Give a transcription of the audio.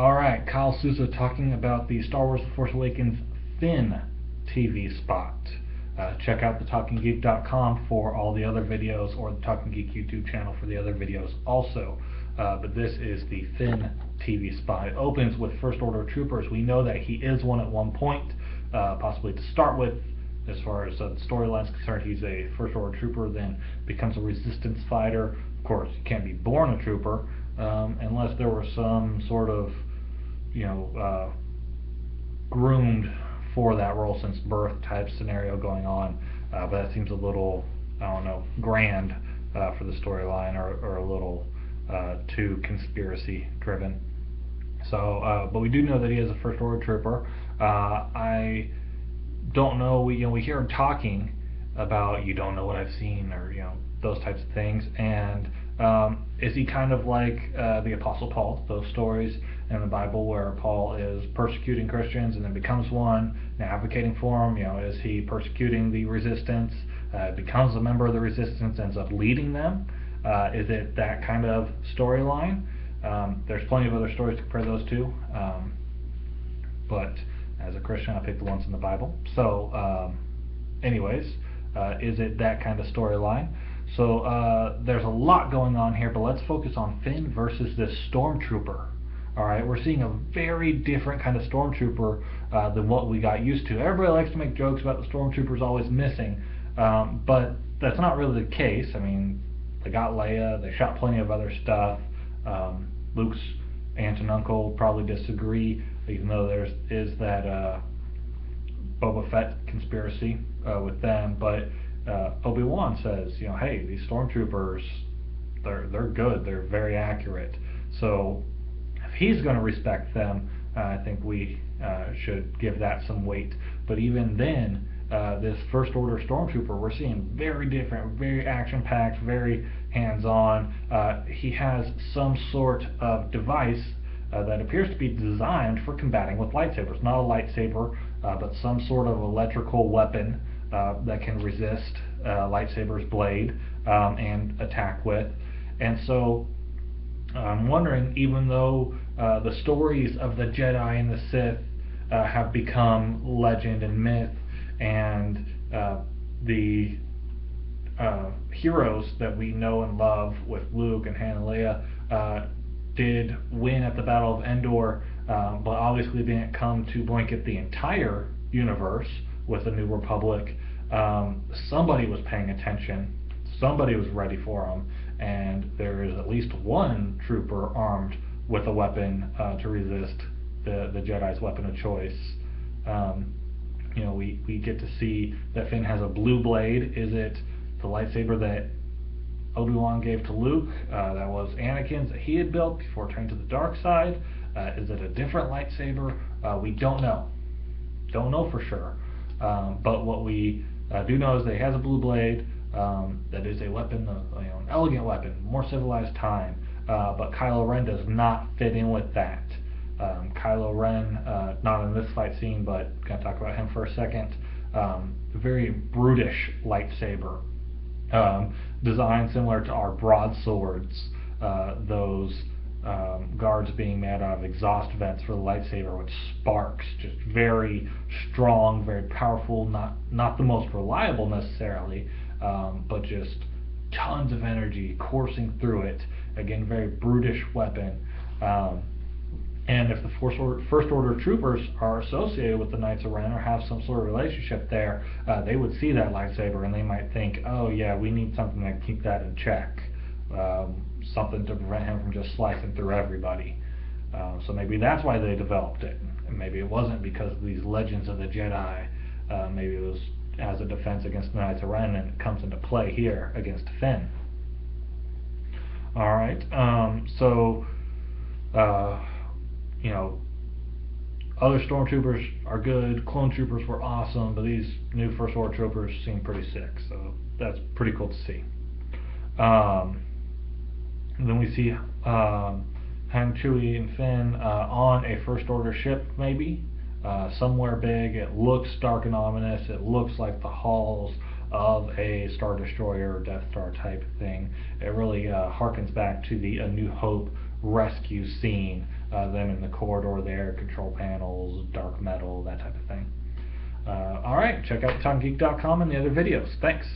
Alright, Kyle Souza talking about the Star Wars The Force Awakens Finn TV spot. Check out thetalkinggeek.com for all the other videos, or the Talking Geek YouTube channel for the other videos also. But this is the Finn TV spot. It opens with First Order troopers. We know that he is one at one point, possibly to start with. As far as the storyline is concerned, he's a First Order trooper, then becomes a Resistance fighter. Of course, you can't be born a trooper unless there was some sort of, groomed for that role since birth type scenario going on. But that seems a little, grand for the storyline, or a little too conspiracy driven. So, but we do know that he is a First Order trooper. I don't know. We hear him talking about "you don't know what I've seen," or those types of things. And is he kind of like the Apostle Paul? Those stories in the Bible where Paul is persecuting Christians and then becomes one, and advocating for them. Is he persecuting the resistance? Becomes a member of the resistance, ends up leading them. Is it that kind of storyline? There's plenty of other stories to compare those to, but as a Christian, I pick the ones in the Bible. So, anyways, is it that kind of storyline? So there's a lot going on here, but let's focus on Finn versus this stormtrooper. Alright, we're seeing a very different kind of stormtrooper than what we got used to. Everybody likes to make jokes about the stormtroopers always missing, but that's not really the case. I mean, they got Leia, they shot plenty of other stuff. Luke's aunt and uncle probably disagree, even though there is that Boba Fett conspiracy with them. But Obi-Wan says, hey, these stormtroopers, they're good, they're very accurate. So if he's going to respect them, I think we should give that some weight. But even then, this First Order stormtrooper, we're seeing very different, very action-packed, very hands-on. He has some sort of device that appears to be designed for combating with lightsabers. Not a lightsaber, but some sort of electrical weapon that can resist lightsaber's blade and attack with. And so I'm wondering, even though the stories of the Jedi and the Sith have become legend and myth, and the heroes that we know and love with Luke and Han and Leia did win at the Battle of Endor, but obviously didn't come to blanket the entire universe with the New Republic. Somebody was paying attention, somebody was ready for them, and there is at least one trooper armed with a weapon to resist the Jedi's weapon of choice. We get to see that Finn has a blue blade. Is it the lightsaber that Obi-Wan gave to Luke, that was Anakin's, that he had built before turning to the dark side? Is it a different lightsaber? We don't know. Don't know for sure. But what we do know is that he has a blue blade. That is a weapon, an elegant weapon, more civilized time. But Kylo Ren does not fit in with that. Kylo Ren, not in this fight scene, but gonna talk about him for a second. Very brutish lightsaber, designed similar to our broadswords. Those guards being made out of exhaust vents for the lightsaber, which sparks, just very strong, very powerful. Not the most reliable necessarily, but just tons of energy coursing through it. Again, very brutish weapon. And if the First Order troopers are associated with the Knights of Ren, or have some sort of relationship there, they would see that lightsaber and they might think, oh yeah, we need something to keep that in check. Something to prevent him from just slicing through everybody. So maybe that's why they developed it. And maybe it wasn't because of these legends of the Jedi. Maybe it was as a defense against the Knights of Ren, and it comes into play here against Finn. Alright, other stormtroopers are good, clone troopers were awesome, but these new First Order troopers seem pretty sick, so that's pretty cool to see. And then we see Han, Chewie, and Finn on a First Order ship, maybe, somewhere big. It looks dark and ominous. It looks like the halls of a Star Destroyer or Death Star type thing. It really harkens back to the A New Hope rescue scene them in the corridor there, control panels, dark metal, that type of thing. Alright, check out TimeGeek.com and the other videos. Thanks.